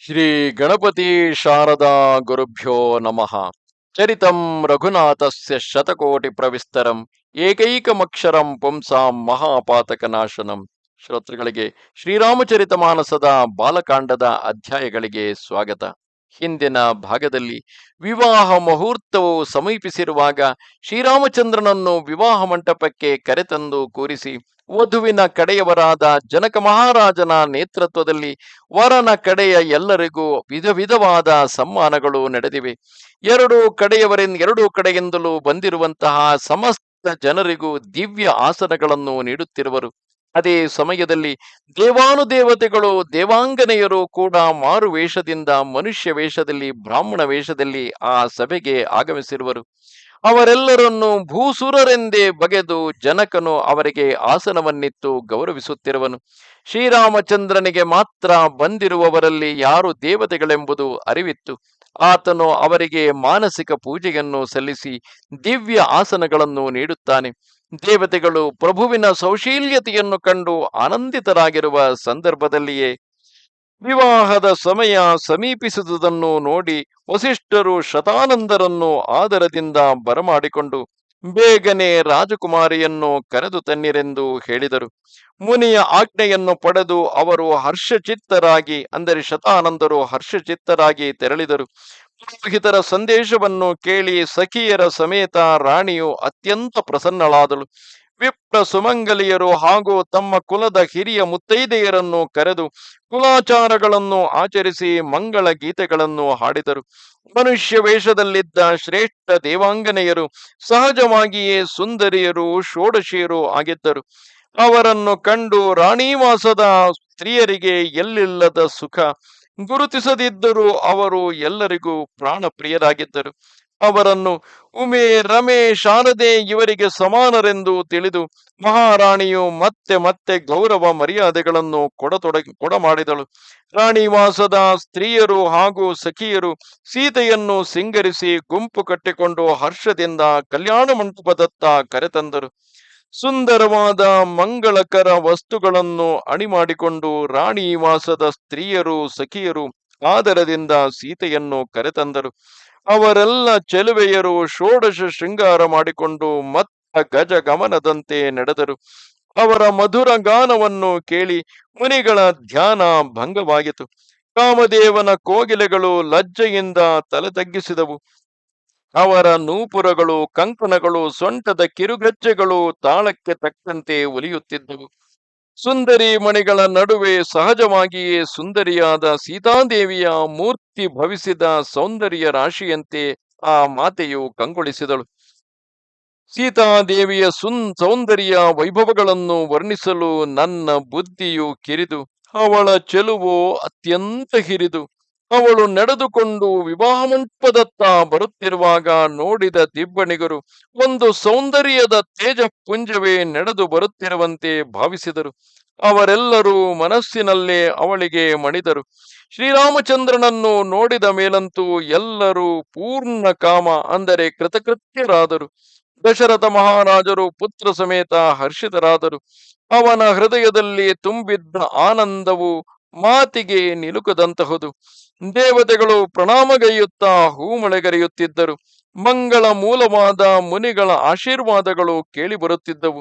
ಶ್ರೀ ಗಣಪತಿ ಶಾರದಾ ಗುರುಭ್ಯೋ ನಮಃ. ಚರಿತಂ ರಘುನಾಥಸ್ಯ ಶತಕೋಟಿ ಪ್ರವಿಸ್ತರಂ ಏಕೈಕಮಕ್ಷರಂ ಪುಂಸಾಂ ಮಹಾಪಾತಕನಾಶನಂ. ಶ್ರೋತೃಗಳಿಗೆ ಶ್ರೀರಾಮಚರಿತ ಮಾನಸದ ಬಾಲಕಾಂಡದ ಅಧ್ಯಾಯಗಳಿಗೆ ಸ್ವಾಗತ. ಹಿಂದಿನ ಭಾಗದಲ್ಲಿ ವಿವಾಹ ಮುಹೂರ್ತವು ಸಮೀಪಿಸಿರುವಾಗ ಶ್ರೀರಾಮಚಂದ್ರನನ್ನು ವಿವಾಹ ಮಂಟಪಕ್ಕೆ ಕರೆತಂದು ಕೂರಿಸಿ ವಧುವಿನ ಕಡೆಯವರಾದ ಜನಕ ಮಹಾರಾಜನ ನೇತೃತ್ವದಲ್ಲಿ ವರನ ಕಡೆಯ ಎಲ್ಲರಿಗೂ ವಿಧ ವಿಧವಾದ ಸಮ್ಮಾನಗಳು ನಡೆದಿವೆ. ಎರಡೂ ಕಡೆಯಿಂದಲೂ ಬಂದಿರುವಂತಹ ಸಮಸ್ತ ಜನರಿಗೂ ದಿವ್ಯ ಆಸನಗಳನ್ನು ನೀಡುತ್ತಿರುವರು. ಅದೇ ಸಮಯದಲ್ಲಿ ದೇವಾನುದೇವತೆಗಳು ದೇವಾಂಗನೆಯರು ಕೂಡ ಮಾರು ವೇಷದಿಂದ ಮನುಷ್ಯ ವೇಷದಲ್ಲಿ ಬ್ರಾಹ್ಮಣ ವೇಷದಲ್ಲಿ ಆ ಸಭೆಗೆ ಆಗಮಿಸಿರುವರು. ಅವರೆಲ್ಲರನ್ನು ಭೂಸುರರೆಂದೇ ಬಗೆದು ಜನಕನು ಅವರಿಗೆ ಆಸನವನ್ನಿತ್ತು ಗೌರವಿಸುತ್ತಿರುವನು. ಶ್ರೀರಾಮಚಂದ್ರನಿಗೆ ಮಾತ್ರ ಬಂದಿರುವವರಲ್ಲಿ ಯಾರು ದೇವತೆಗಳೆಂಬುದು ಅರಿವಿತ್ತು. ಆತನು ಅವರಿಗೆ ಮಾನಸಿಕ ಪೂಜೆಯನ್ನು ಸಲ್ಲಿಸಿ ದಿವ್ಯ ಆಸನಗಳನ್ನು ನೀಡುತ್ತಾನೆ. ದೇವತೆಗಳು ಪ್ರಭುವಿನ ಸೌಶೀಲ್ಯತೆಯನ್ನು ಕಂಡು ಆನಂದಿತರಾಗಿರುವ ಸಂದರ್ಭದಲ್ಲಿಯೇ ವಿವಾಹದ ಸಮಯ ಸಮೀಪಿಸುವುದನ್ನು ನೋಡಿ ವಸಿಷ್ಠರು ಶತಾನಂದರನ್ನು ಆದರದಿಂದ ಬರಮಾಡಿಕೊಂಡು ಬೇಗನೆ ರಾಜಕುಮಾರಿಯನ್ನು ಕರೆದು ತನ್ನಿರೆಂದು ಹೇಳಿದರು. ಮುನಿಯ ಆಜ್ಞೆಯನ್ನು ಪಡೆದು ಅವರು ಹರ್ಷಚಿತ್ತರಾಗಿ, ಅಂದರೆ ಶತಾನಂದರು ಹರ್ಷಚಿತ್ತರಾಗಿ ತೆರಳಿದರು. ಪುರೋಹಿತರ ಸಂದೇಶವನ್ನು ಕೇಳಿ ಸಖಿಯರ ಸಮೇತ ರಾಣಿಯು ಅತ್ಯಂತ ಪ್ರಸನ್ನಳಾದಳು. ವಿಪ್ರ ಸುಮಂಗಲಿಯರು ಹಾಗೂ ತಮ್ಮ ಕುಲದ ಹಿರಿಯ ಮುತ್ತೈದೆಯರನ್ನು ಕರೆದು ಕುಲಾಚಾರಗಳನ್ನು ಆಚರಿಸಿ ಮಂಗಳ ಗೀತೆಗಳನ್ನು ಹಾಡಿದರು. ಮನುಷ್ಯ ವೇಷದಲ್ಲಿದ್ದ ಶ್ರೇಷ್ಠ ದೇವಾಂಗನೆಯರು ಸಹಜವಾಗಿಯೇ ಸುಂದರಿಯರು ಷೋಡಶಿಯರು ಆಗಿದ್ದರು. ಅವರನ್ನು ಕಂಡು ರಾಣಿವಾಸದ ಸ್ತ್ರೀಯರಿಗೆ ಎಲ್ಲಿಲ್ಲದ ಸುಖ. ಗುರುತಿಸದಿದ್ದರೂ ಅವರು ಎಲ್ಲರಿಗೂ ಪ್ರಾಣ ಪ್ರಿಯರಾಗಿದ್ದರು. ಅವರನ್ನು ಉಮೆ, ರಮೆ, ಶಾರದೆ ಇವರಿಗೆ ಸಮಾನರೆಂದು ತಿಳಿದು ಮಹಾರಾಣಿಯು ಮತ್ತೆ ಮತ್ತೆ ಗೌರವ ಮರ್ಯಾದೆಗಳನ್ನು ಕೊಡಮಾಡಿದಳು. ರಾಣಿವಾಸದ ಸ್ತ್ರೀಯರು ಹಾಗೂ ಸಖಿಯರು ಸೀತೆಯನ್ನು ಸಿಂಗರಿಸಿ ಗುಂಪು ಕಟ್ಟಿಕೊಂಡು ಹರ್ಷದಿಂದ ಕಲ್ಯಾಣ ಮಂಟಪದತ್ತ ಕರೆತಂದರು. ಸುಂದರವಾದ ಮಂಗಳಕರ ವಸ್ತುಗಳನ್ನು ಅಣಿಮಾಡಿಕೊಂಡು ರಾಣಿವಾಸದ ಸ್ತ್ರೀಯರು ಸಖಿಯರು ಆದರದಿಂದ ಸೀತೆಯನ್ನು ಕರೆತಂದರು. ಅವರೆಲ್ಲ ಚೆಲುವೆಯರು ಷೋಡಶ ಶೃಂಗಾರ ಮಾಡಿಕೊಂಡು ಮತ್ತ ಗಜ ಗಮನದಂತೆ ನಡೆದರು. ಅವರ ಮಧುರ ಗಾನವನ್ನು ಕೇಳಿ ಮುನಿಗಳ ಧ್ಯಾನ ಭಂಗವಾಗಿತು. ಕಾಮದೇವನ ಕೋಗಿಲೆಗಳು ಲಜ್ಜೆಯಿಂದ ತಲೆ ತಗ್ಗಿಸಿದವು. ಅವರ ನೂಪುರಗಳು, ಕಂಕಣಗಳು, ಸೊಂಟದ ಕಿರುಗಜ್ಜೆಗಳು ತಾಳಕ್ಕೆ ತಕ್ಕಂತೆ ಒಲಿಯುತ್ತಿದ್ದವು. ಸುಂದರಿ ಮಣಿಗಳ ನಡುವೆ ಸಹಜವಾಗಿಯೇ ಸುಂದರಿಯಾದ ಸೀತಾದೇವಿಯ ಮೂರ್ತಿ ಭವಿಸಿದ ಸೌಂದರ್ಯ ರಾಶಿಯಂತೆ ಆ ಮಾತೆಯು ಕಂಗೊಳಿಸಿದಳು. ಸೀತಾದೇವಿಯ ಸೌಂದರ್ಯ ವೈಭವಗಳನ್ನು ವರ್ಣಿಸಲು ನನ್ನ ಬುದ್ಧಿಯು ಕಿರಿದು, ಅವಳ ಚೆಲುವು ಅತ್ಯಂತ ಹಿರಿದು. ಅವಳು ನಡೆದುಕೊಂಡು ವಿವಾಹ ಮಂಟಪದತ್ತ ಬರುತ್ತಿರುವಾಗ ನೋಡಿದ ದಿಬ್ಬಣಿಗರು ಒಂದು ಸೌಂದರ್ಯದ ತೇಜಪುಂಜವೇ ನಡೆದು ಬರುತ್ತಿರುವಂತೆ ಭಾವಿಸಿದರು. ಅವರೆಲ್ಲರೂ ಮನಸ್ಸಿನಲ್ಲೇ ಅವಳಿಗೆ ಮಣಿದರು. ಶ್ರೀರಾಮಚಂದ್ರನನ್ನು ನೋಡಿದ ಮೇಲಂತೂ ಎಲ್ಲರೂ ಪೂರ್ಣ ಕಾಮ, ಅಂದರೆ ಕೃತಕೃತ್ಯರಾದರು. ದಶರಥ ಮಹಾರಾಜರು ಪುತ್ರ ಸಮೇತ ಹರ್ಷಿತರಾದರು. ಅವನ ಹೃದಯದಲ್ಲಿ ತುಂಬಿದ್ದ ಆನಂದವು ಮಾತಿಗೆ ನಿಲುಕದಂತಹುದು. ದೇವತೆಗಳು ಪ್ರಣಾಮಗೈಯುತ್ತಾ ಹೂಮಳೆಗರೆಯುತ್ತಿದ್ದರು. ಮಂಗಳ ಮೂಲವಾದ ಮುನಿಗಳ ಆಶೀರ್ವಾದಗಳು ಕೇಳಿಬರುತ್ತಿದ್ದವು.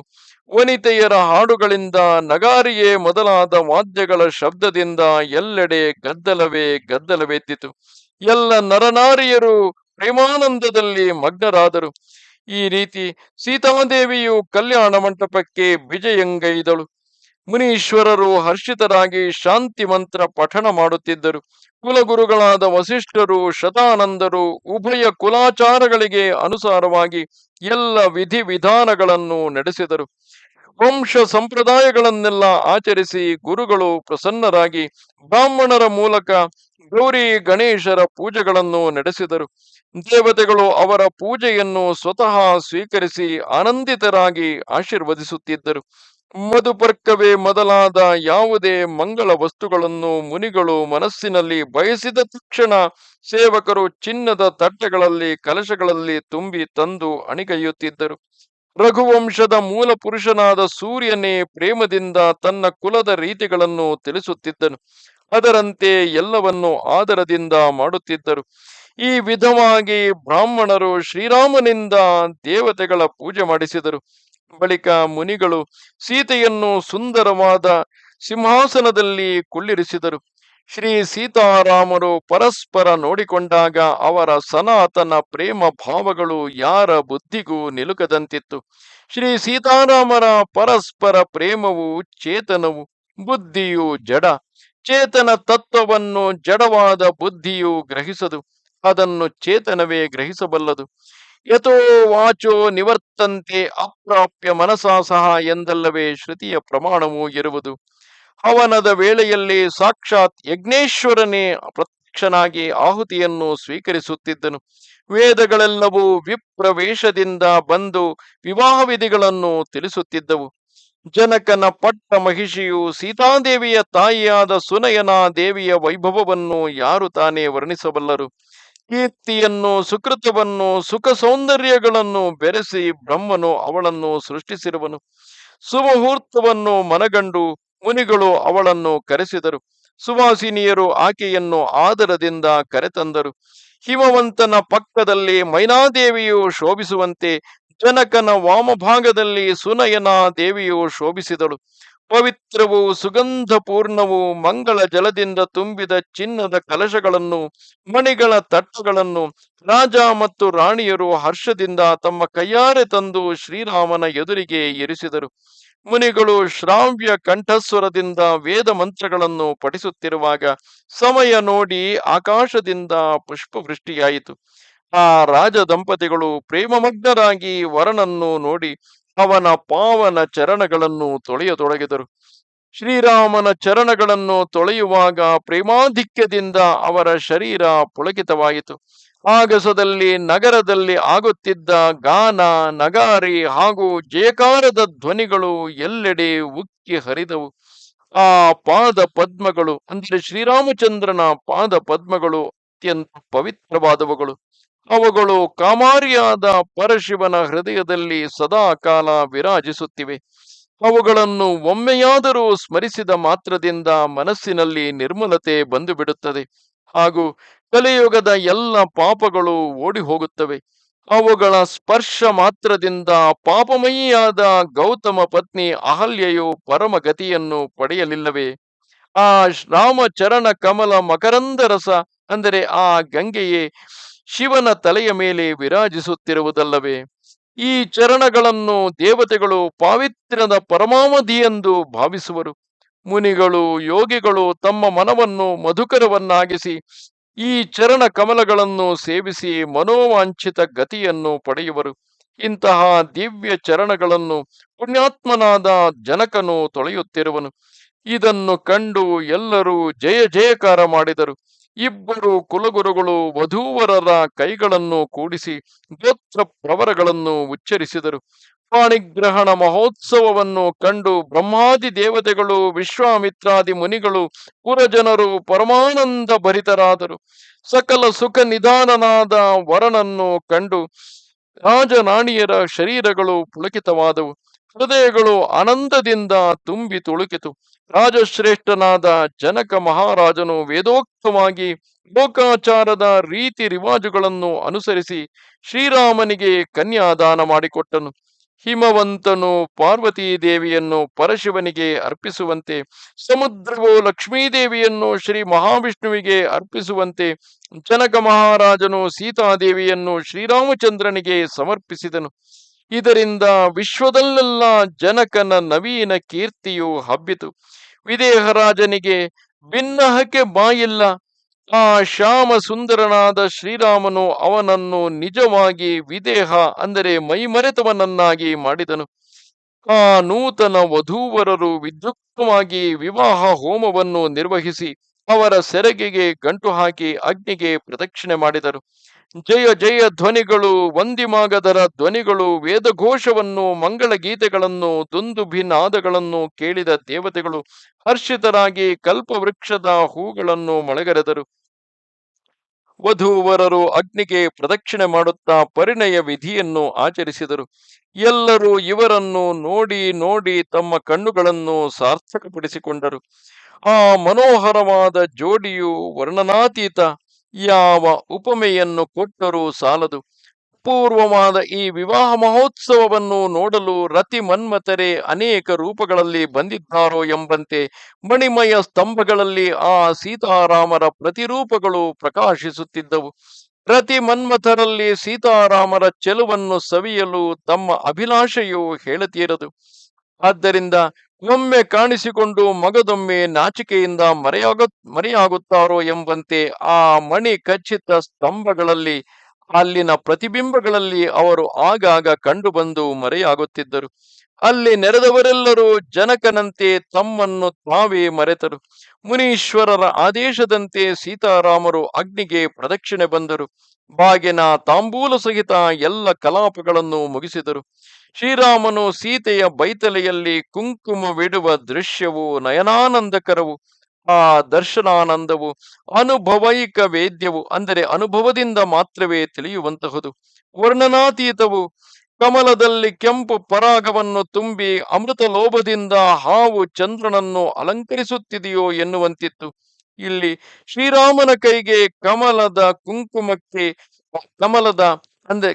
ವನಿತೆಯರ ಹಾಡುಗಳಿಂದ, ನಗಾರಿಯೇ ಮೊದಲಾದ ವಾದ್ಯಗಳ ಶಬ್ದದಿಂದ ಎಲ್ಲೆಡೆ ಗದ್ದಲವೆದ್ದಿತು. ಎಲ್ಲ ನರನಾರಿಯರು ಪ್ರೇಮಾನಂದದಲ್ಲಿ ಮಗ್ನರಾದರು. ಈ ರೀತಿ ಸೀತಾದೇವಿಯು ಕಲ್ಯಾಣ ಮಂಟಪಕ್ಕೆ ವಿಜಯಂಗೈದಳು. ಮುನೀಶ್ವರರು ಹರ್ಷಿತರಾಗಿ ಶಾಂತಿ ಮಂತ್ರ ಪಠಣ ಮಾಡುತ್ತಿದ್ದರು. ಕುಲಗುರುಗಳಾದ ವಸಿಷ್ಠರು, ಶತಾನಂದರು ಉಭಯ ಕುಲಾಚಾರಗಳಿಗೆ ಅನುಸಾರವಾಗಿ ಎಲ್ಲ ವಿಧಿ ವಿಧಾನಗಳನ್ನು ನಡೆಸಿದರು. ವಂಶ ಸಂಪ್ರದಾಯಗಳನ್ನೆಲ್ಲ ಆಚರಿಸಿ ಗುರುಗಳು ಪ್ರಸನ್ನರಾಗಿ ಬ್ರಾಹ್ಮಣರ ಮೂಲಕ ಗೌರಿ ಗಣೇಶರ ಪೂಜೆಗಳನ್ನು ನಡೆಸಿದರು. ದೇವತೆಗಳು ಅವರ ಪೂಜೆಯನ್ನು ಸ್ವತಃ ಸ್ವೀಕರಿಸಿ ಆನಂದಿತರಾಗಿ ಆಶೀರ್ವದಿಸುತ್ತಿದ್ದರು. ಮಧುಪರ್ಕವೇ ಮೊದಲಾದ ಯಾವುದೇ ಮಂಗಳ ವಸ್ತುಗಳನ್ನು ಮುನಿಗಳು ಮನಸ್ಸಿನಲ್ಲಿ ಬಯಸಿದ ತಕ್ಷಣ ಸೇವಕರು ಚಿನ್ನದ ತಟ್ಟೆಗಳಲ್ಲಿ, ಕಲಶಗಳಲ್ಲಿ ತುಂಬಿ ತಂದು ಅಣಿಗೈಯುತ್ತಿದ್ದರು. ರಘುವಂಶದ ಮೂಲ ಪುರುಷನಾದ ಸೂರ್ಯನೇ ಪ್ರೇಮದಿಂದ ತನ್ನ ಕುಲದ ರೀತಿಗಳನ್ನು ತಿಳಿಸುತ್ತಿದ್ದನು. ಅದರಂತೆ ಎಲ್ಲವನ್ನು ಆದರದಿಂದ ಮಾಡುತ್ತಿದ್ದರು. ಈ ವಿಧವಾಗಿ ಬ್ರಾಹ್ಮಣರು ಶ್ರೀರಾಮನಿಂದ ದೇವತೆಗಳ ಪೂಜೆ ಮಾಡಿಸಿದರು. ಬಳಿಕ ಮುನಿಗಳು ಸೀತೆಯನ್ನು ಸುಂದರವಾದ ಸಿಂಹಾಸನದಲ್ಲಿ ಕುಳ್ಳಿರಿಸಿದರು. ಶ್ರೀ ಸೀತಾರಾಮರು ಪರಸ್ಪರ ನೋಡಿಕೊಂಡಾಗ ಅವರ ಸನಾತನ ಪ್ರೇಮ ಭಾವಗಳು ಯಾರ ಬುದ್ಧಿಗೂ ನಿಲುಕದಂತಿತ್ತು. ಶ್ರೀ ಸೀತಾರಾಮರ ಪರಸ್ಪರ ಪ್ರೇಮವು ಚೇತನವು, ಬುದ್ಧಿಯು ಜಡ. ಚೇತನ ತತ್ವವನ್ನು ಜಡವಾದ ಬುದ್ಧಿಯು ಗ್ರಹಿಸದು, ಅದನ್ನು ಚೇತನವೇ ಗ್ರಹಿಸಬಲ್ಲದು. ಯಥೋ ವಾಚೋ ನಿವರ್ತಂತೆ ಅಪ್ರಾಪ್ಯ ಮನಸಾ ಸಹ ಎಂದಲ್ಲವೇ ಶ್ರುತಿಯ ಪ್ರಮಾಣವೂ ಇರುವುದು. ಹವನದ ವೇಳೆಯಲ್ಲಿ ಸಾಕ್ಷಾತ್ ಯಜ್ಞೇಶ್ವರನೇ ಪ್ರತ್ಯಕ್ಷನಾಗಿ ಆಹುತಿಯನ್ನು ಸ್ವೀಕರಿಸುತ್ತಿದ್ದನು. ವೇದಗಳೆಲ್ಲವೂ ವಿಪ್ರವೇಶದಿಂದ ಬಂದು ವಿವಾಹ ವಿಧಿಗಳನ್ನು ತಿಳಿಸುತ್ತಿದ್ದವು. ಜನಕನ ಪಟ್ಟ ಮಹಿಷಿಯು ಸೀತಾದೇವಿಯ ತಾಯಿಯಾದ ಸುನಯನಾ ದೇವಿಯ ವೈಭವವನ್ನು ಯಾರು ತಾನೇ ವರ್ಣಿಸಬಲ್ಲರು? ಕೀರ್ತಿಯನ್ನು, ಸುಕೃತವನ್ನು, ಸುಖ ಸೌಂದರ್ಯಗಳನ್ನು ಬೆರೆಸಿ ಬ್ರಹ್ಮನು ಅವಳನ್ನು ಸೃಷ್ಟಿಸಿರುವನು. ಸುಮುಹೂರ್ತವನ್ನು ಮನಗಂಡು ಮುನಿಗಳು ಅವಳನ್ನು ಕರೆಸಿದರು. ಸುವಾಸಿನಿಯರು ಆಕೆಯನ್ನು ಆದರದಿಂದ ಕರೆತಂದರು. ಹಿಮವಂತನ ಪಕ್ಕದಲ್ಲಿ ಮೈನಾದೇವಿಯು ಶೋಭಿಸುವಂತೆ ಜನಕನ ವಾಮಭಾಗದಲ್ಲಿ ಸುನಯನಾ ದೇವಿಯು ಶೋಭಿಸಿದಳು. ಪವಿತ್ರವೂ ಸುಗಂಧಪೂರ್ಣವೂ ಮಂಗಳ ಜಲದಿಂದ ತುಂಬಿದ ಚಿನ್ನದ ಕಲಶಗಳನ್ನು, ಮಣಿಗಳ ತಟ್ಟಗಳನ್ನು ರಾಜ ಮತ್ತು ರಾಣಿಯರು ಹರ್ಷದಿಂದ ತಮ್ಮ ಕೈಯಾರೆ ತಂದು ಶ್ರೀರಾಮನ ಎದುರಿಗೆ ಇರಿಸಿದರು. ಮುನಿಗಳು ಶ್ರಾವ್ಯ ಕಂಠಸ್ವರದಿಂದ ವೇದ ಮಂತ್ರಗಳನ್ನು ಪಠಿಸುತ್ತಿರುವಾಗ ಸಮಯ ನೋಡಿ ಆಕಾಶದಿಂದ ಪುಷ್ಪವೃಷ್ಟಿಯಾಯಿತು. ಆ ರಾಜ ದಂಪತಿಗಳು ಪ್ರೇಮಮಗ್ನರಾಗಿ ವರನನ್ನು ನೋಡಿ ಅವನ ಪಾವನ ಚರಣಗಳನ್ನು ತೊಳೆಯತೊಡಗಿದರು. ಶ್ರೀರಾಮನ ಚರಣಗಳನ್ನು ತೊಳೆಯುವಾಗ ಪ್ರೇಮಾಧಿಕ್ಯದಿಂದ ಅವರ ಶರೀರ ಪುಳಕಿತವಾಯಿತು. ಆಗಸದಲ್ಲಿ ನಗರದಲ್ಲಿ ಆಗುತ್ತಿದ್ದ ಗಾನ, ನಗಾರಿ ಹಾಗೂ ಜಯಕಾರದ ಧ್ವನಿಗಳು ಎಲ್ಲೆಡೆ ಉಕ್ಕಿ ಹರಿದವು. ಆ ಪಾದ ಪದ್ಮಗಳು ಅಂದರೆ ಶ್ರೀರಾಮಚಂದ್ರನ ಪಾದ ಪದ್ಮಗಳು ಅತ್ಯಂತ ಪವಿತ್ರವಾದವುಗಳು. ಅವುಗಳು ಕಾಮಾರಿಯಾದ ಪರಶಿವನ ಹೃದಯದಲ್ಲಿ ಸದಾ ಕಾಲ ವಿರಾಜಿಸುತ್ತಿವೆ. ಅವುಗಳನ್ನು ಒಮ್ಮೆಯಾದರೂ ಸ್ಮರಿಸಿದ ಮಾತ್ರದಿಂದ ಮನಸ್ಸಿನಲ್ಲಿ ನಿರ್ಮಲತೆ ಬಂದು ಬಿಡುತ್ತದೆ ಹಾಗೂ ಕಲಿಯುಗದ ಎಲ್ಲ ಪಾಪಗಳು ಓಡಿ ಹೋಗುತ್ತವೆ. ಅವುಗಳ ಸ್ಪರ್ಶ ಮಾತ್ರದಿಂದ ಪಾಪಮಯಿಯಾದ ಗೌತಮ ಪತ್ನಿ ಅಹಲ್ಯೆಯು ಪರಮಗತಿಯನ್ನು ಪಡೆಯಲಿಲ್ಲವೇ? ಆ ರಾಮಚರಣ ಕಮಲ ಮಕರಂದ ರಸ ಅಂದರೆ ಆ ಗಂಗೆಯೇ ಶಿವನ ತಲೆಯ ಮೇಲೆ ವಿರಾಜಿಸುತ್ತಿರುವುದಲ್ಲವೇ? ಈ ಚರಣಗಳನ್ನು ದೇವತೆಗಳು ಪಾವಿತ್ರ್ಯದ ಪರಮಾವಧಿಯೆಂದು ಭಾವಿಸುವರು. ಮುನಿಗಳು, ಯೋಗಿಗಳು ತಮ್ಮ ಮನವನ್ನು ಮಧುಕರವನ್ನಾಗಿಸಿ ಈ ಚರಣ ಕಮಲಗಳನ್ನು ಸೇವಿಸಿ ಮನೋವಾಂಛಿತ ಗತಿಯನ್ನು ಪಡೆಯುವರು. ಇಂತಹ ದಿವ್ಯ ಚರಣಗಳನ್ನು ಪುಣ್ಯಾತ್ಮನಾದ ಜನಕನು ತೊಳೆಯುತ್ತಿರುವನು. ಇದನ್ನು ಕಂಡು ಎಲ್ಲರೂ ಜಯ ಜಯಕಾರ ಮಾಡಿದರು. ಇಬ್ಬರು ಕುಲಗುರುಗಳು ವಧೂವರರ ಕೈಗಳನ್ನು ಕೂಡಿಸಿ ಗೋತ್ರ ಪ್ರವರಗಳನ್ನು ಉಚ್ಚರಿಸಿದರು. ಪಾಣಿಗ್ರಹಣ ಮಹೋತ್ಸವವನ್ನು ಕಂಡು ಬ್ರಹ್ಮಾದಿ ದೇವತೆಗಳು, ವಿಶ್ವಾಮಿತ್ರಾದಿ ಮುನಿಗಳು, ಪುರಜನರು ಪರಮಾನಂದ ಭರಿತರಾದರು. ಸಕಲ ಸುಖ ನಿಧಾನನಾದ ವರನನ್ನು ಕಂಡು ರಾಜರಾಣಿಯರ ಶರೀರಗಳು ಪುಳಕಿತವಾದವು. ಹೃದಯಗಳು ಆನಂದದಿಂದ ತುಂಬಿ ತುಳುಕಿತು. ರಾಜಶ್ರೇಷ್ಠನಾದ ಜನಕ ಮಹಾರಾಜನು ವೇದೋಕ್ತವಾಗಿ ಲೋಕಾಚಾರದ ರೀತಿ ರಿವಾಜುಗಳನ್ನು ಅನುಸರಿಸಿ ಶ್ರೀರಾಮನಿಗೆ ಕನ್ಯಾದಾನ ಮಾಡಿಕೊಟ್ಟನು. ಹಿಮವಂತನು ಪಾರ್ವತೀ ದೇವಿಯನ್ನು ಪರಶಿವನಿಗೆ ಅರ್ಪಿಸುವಂತೆ, ಸಮುದ್ರವು ಲಕ್ಷ್ಮೀದೇವಿಯನ್ನು ಶ್ರೀ ಮಹಾವಿಷ್ಣುವಿಗೆ ಅರ್ಪಿಸುವಂತೆ ಜನಕ ಮಹಾರಾಜನು ಸೀತಾದೇವಿಯನ್ನು ಶ್ರೀರಾಮಚಂದ್ರನಿಗೆ ಸಮರ್ಪಿಸಿದನು. ಇದರಿಂದ ವಿಶ್ವದಲ್ಲೆಲ್ಲ ಜನಕನ ನವೀನ ಕೀರ್ತಿಯು ಹಬ್ಬಿತು. ವಿದೇಹರಾಜನಿಗೆ ಭಿನ್ನಹಕ್ಕೆ ಬಾಯಿಲ್ಲ. ಆ ಶ್ಯಾಮ ಸುಂದರನಾದ ಶ್ರೀರಾಮನು ಅವನನ್ನು ನಿಜವಾಗಿ ವಿದೇಹ ಅಂದರೆ ಮೈಮರೆತವನನ್ನಾಗಿ ಮಾಡಿದನು. ಆ ನೂತನ ವಧೂವರರು ವಿದ್ಯುಕ್ತವಾಗಿ ವಿವಾಹ ಹೋಮವನ್ನು ನಿರ್ವಹಿಸಿ ಅವರ ಸೆರಗಿಗೆ ಗಂಟು ಹಾಕಿ ಅಗ್ನಿಗೆ ಪ್ರದಕ್ಷಿಣೆ ಮಾಡಿದರು. ಜಯ ಜಯ ಧ್ವನಿಗಳು, ವಂದಿಮಾಗದರ ಧ್ವನಿಗಳು, ವೇದಘೋಷವನ್ನು, ಮಂಗಳ ಗೀತೆಗಳನ್ನು, ದುಂದುಭಿನಾದಗಳನ್ನು ಕೇಳಿದ ದೇವತೆಗಳು ಹರ್ಷಿತರಾಗಿ ಕಲ್ಪವೃಕ್ಷದ ಹೂಗಳನ್ನು ಮಳೆಗರೆದರು. ವಧೂವರರು ಅಗ್ನಿಗೆ ಪ್ರದಕ್ಷಿಣೆ ಮಾಡುತ್ತಾ ಪರಿಣಯ ವಿಧಿಯನ್ನು ಆಚರಿಸಿದರು. ಎಲ್ಲರೂ ಇವರನ್ನು ನೋಡಿ ನೋಡಿ ತಮ್ಮ ಕಣ್ಣುಗಳನ್ನು ಸಾರ್ಥಕಪಡಿಸಿಕೊಂಡರು. ಆ ಮನೋಹರವಾದ ಜೋಡಿಯು ವರ್ಣನಾತೀತ. ಯಾವ ಉಪಮೆಯನ್ನು ಕೊಟ್ಟರೂ ಸಾಲದು. ಅಪೂರ್ವವಾದ ಈ ವಿವಾಹ ಮಹೋತ್ಸವವನ್ನು ನೋಡಲು ರತಿ ಮನ್ಮಥರೇ ಅನೇಕ ರೂಪಗಳಲ್ಲಿ ಬಂದಿದ್ದಾರೋ ಎಂಬಂತೆ ಮಣಿಮಯ ಸ್ತಂಭಗಳಲ್ಲಿ ಆ ಸೀತಾರಾಮರ ಪ್ರತಿರೂಪಗಳು ಪ್ರಕಾಶಿಸುತ್ತಿದ್ದವು. ರತಿ ಮನ್ಮಥರಲ್ಲಿ ಸೀತಾರಾಮರ ಚೆಲುವನ್ನು ಸವಿಯಲು ತಮ್ಮ ಅಭಿಲಾಷೆಯು ಹೇಳತೀರದು. ಆದ್ದರಿಂದ ಒಮ್ಮೆ ಕಾಣಿಸಿಕೊಂಡು ಮಗದೊಮ್ಮೆ ನಾಚಿಕೆಯಿಂದ ಮರೆಯಾಗುತ್ತಾರೋ ಎಂಬಂತೆ ಆ ಮಣಿ ಖಚಿತ ಸ್ತಂಭಗಳಲ್ಲಿ, ಅಲ್ಲಿನ ಪ್ರತಿಬಿಂಬಗಳಲ್ಲಿ ಅವರು ಆಗಾಗ ಕಂಡುಬಂದು ಮರೆಯಾಗುತ್ತಿದ್ದರು. ಅಲ್ಲಿ ನೆರೆದವರೆಲ್ಲರೂ ಜನಕನಂತೆ ತಮ್ಮನ್ನು ತಾವೇ ಮರೆತರು. ಮುನೀಶ್ವರರ ಆದೇಶದಂತೆ ಸೀತಾರಾಮರು ಅಗ್ನಿಗೆ ಪ್ರದಕ್ಷಿಣೆ ಬಂದರು. ಬಾಗಿನ ತಾಂಬೂಲ ಸಹಿತ ಎಲ್ಲ ಕಲಾಪಗಳನ್ನು ಮುಗಿಸಿದರು. ಶ್ರೀರಾಮನು ಸೀತೆಯ ಬೈತಲೆಯಲ್ಲಿ ಕುಂಕುಮವಿಡುವ ದೃಶ್ಯವು ನಯನಾನಂದಕರವು. ಆ ದರ್ಶನಾನಂದವು ಅನುಭವೈಕ ವೇದ್ಯವು, ಅಂದರೆ ಅನುಭವದಿಂದ ಮಾತ್ರವೇ ತಿಳಿಯುವಂತಹುದು, ವರ್ಣನಾತೀತವು. ಕಮಲದಲ್ಲಿ ಕೆಂಪು ಪರಾಗವನ್ನು ತುಂಬಿ ಅಮೃತ ಲೋಭದಿಂದ ಹಾವು ಚಂದ್ರನನ್ನು ಅಲಂಕರಿಸುತ್ತಿದೆಯೋ ಎನ್ನುವಂತಿತ್ತು. ಇಲ್ಲಿ ಶ್ರೀರಾಮನ ಕೈಗೆ ಕಮಲದ ಅಂದ್ರೆ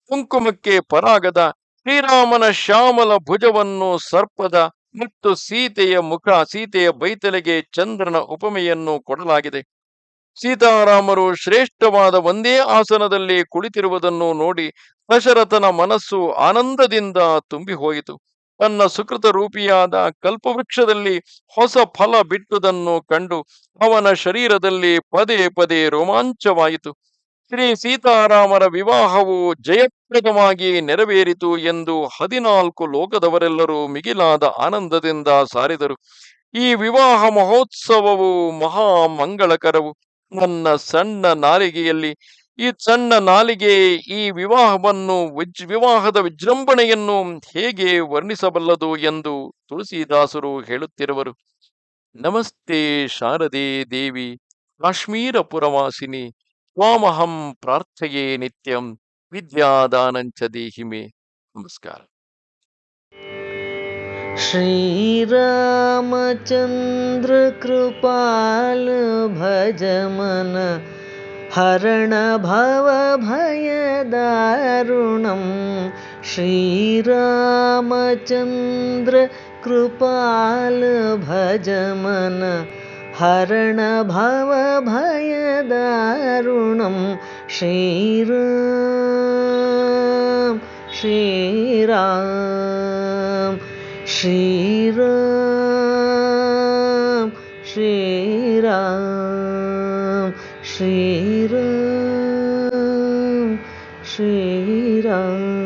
ಕುಂಕುಮಕ್ಕೆ ಪರಾಗದ, ಶ್ರೀರಾಮನ ಶ್ಯಾಮಲ ಭುಜವನ್ನು ಸರ್ಪದ ಮತ್ತು ಸೀತೆಯ ಬೈತಲೆಗೆ ಚಂದ್ರನ ಉಪಮೆಯನ್ನು ಕೊಡಲಾಗಿದೆ. ಸೀತಾರಾಮರು ಶ್ರೇಷ್ಠವಾದ ಒಂದೇ ಆಸನದಲ್ಲಿ ಕುಳಿತಿರುವುದನ್ನು ನೋಡಿ ದಶರಥನ ಮನಸ್ಸು ಆನಂದದಿಂದ ತುಂಬಿ ಹೋಯಿತು. ತನ್ನ ಸುಕೃತ ರೂಪಿಯಾದ ಕಲ್ಪವೃಕ್ಷದಲ್ಲಿ ಹೊಸ ಫಲ ಬಿಟ್ಟುದನ್ನು ಕಂಡು ಅವನ ಶರೀರದಲ್ಲಿ ಪದೇ ಪದೇ ರೋಮಾಂಚವಾಯಿತು. ಶ್ರೀ ಸೀತಾರಾಮರ ವಿವಾಹವು ಜಯಪ್ರದವಾಗಿ ನೆರವೇರಿತು ಎಂದು 14 ಲೋಕದವರೆಲ್ಲರೂ ಮಿಗಿಲಾದ ಆನಂದದಿಂದ ಸಾರಿದರು. ಈ ವಿವಾಹ ಮಹೋತ್ಸವವು ಮಹಾ ಮಂಗಳಕರವು. ನನ್ನ ಸಣ್ಣ ನಾಲಿಗೆ ಈ ವಿವಾಹದ ವಿಜೃಂಭಣೆಯನ್ನು ಹೇಗೆ ವರ್ಣಿಸಬಲ್ಲದು ಎಂದು ತುಳಸಿದಾಸರು ಹೇಳುತ್ತಿರುವರು. ನಮಸ್ತೆ ಶಾರದೆ ದೇವಿ ಕಾಶ್ಮೀರ ಪುರವಾಸಿನಿ ತ್ವಾಮಹಂ ಪ್ರಾರ್ಥಯೇ ನಿತ್ಯಂ ವಿದ್ಯಾದಾನಂಚ ದೇಹಿಮೆ. ನಮಸ್ಕಾರ. ಶ್ರೀರಾಮಚಂದ್ರ ಕೃಪಾಲ ಭಜ ಮನ ಹರಣ ಭವ ಭಯ ದಾರುಣಂ. ಶ್ರೀರಾಮಚಂದ್ರ ಕೃಪಾಲ ಭಜ ಮನ ಹರಣ ಭವ ಭಯ ದಾರುಣಂ. ಶ್ರೀರಾಮ್ ಶ್ರೀರಾಮ್ ಶ್ರೀರಾಮ್ ಶ್ರೀರಾಮ್ ಶ್ರೀರಾಮ್ ಶ್ರೀರಾಮ್.